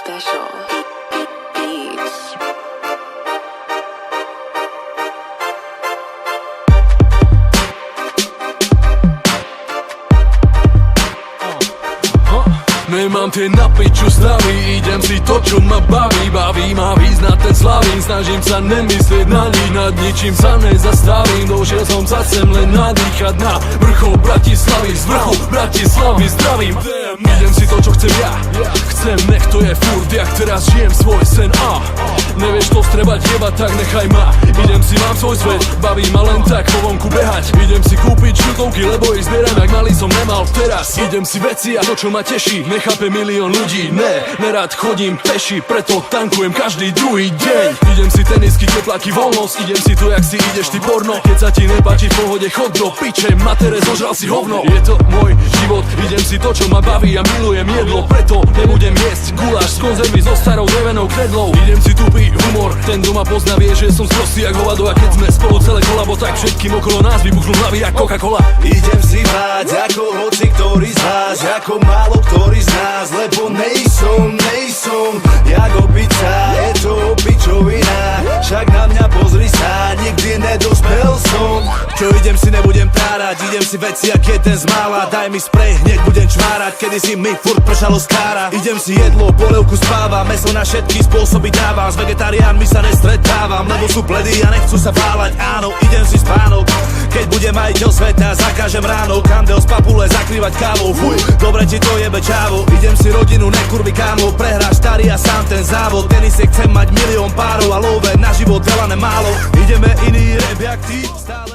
Special Beats. Nemám tie na piču stavy, idem si to, čo ma baví. Baví ma význať ten slavín, snažím sa nemyslieť na nič, nad ničím sa nezastavím. Došiel som sa sem len nadýchať na vrchol Bratislavy. Z vrchu Bratislavy zdravím. Idem si to, čo chcem ja, chcem, nech to je furt, jak teraz žijem svoj sen. Nevieš to strebať jebať, tak nechaj ma. Idem si, mám svoj svet, baví ma len tak po vonku behať. Idem si kúpiť šutovky, lebo ich zbieram, jak malý som nemal teraz. Idem si veci a to, čo ma teší, nechápe milión ľudí, nerád chodím peši, preto tankujem každý druhý deň. Idem si tenisky, tepláky, voľnosť, idem si to, jak si ideš ty porno. Keď sa ti nepáči, v pohode chod do piče, matere, zožral si hovno. Je to môj život, idem si to, čo ma baví a milujem jedlo, preto nebudem jesť guláš z konzervy so starou drevenou kredlou. Idem si tupý humor, ten doma pozná, vie, že som sprostý jak hovado. A keď sme spolu celé kolabo, tak všetkým okolo nás vybuchnú hlavy jak Coca-Cola. Idem si báť ako hoci ktorý z vás, ako málo ktorý z nás, lebo nejsom jak opica, je to pičovina. Však na mňa pozri sa, nikdy nedospel som. Čo idem si, nebudem tárať, idem si veci, jak je ten z mála. Daj mi sprej, hneď budem čvárať, kedy si mi furt pršalo z kára. Idem si jedlo, polievku spávam, meso na všetky spôsoby dávam. S vegetariánmi sa nestretávam, lebo sú bledí a nechcú sa váľať. Áno, idem si spánok, keď bude majiteľ sveta, zakážem ráno kandel z papule zakrývať kávou. Fuj, dobre ti to jebe čávo. Idem si rodinu, nekurvi kámo, prehráš starý a sám ten závod. Tenise chcem mať milión párov a love na život veľa nemálo. Ideme iný rap jak ty, stále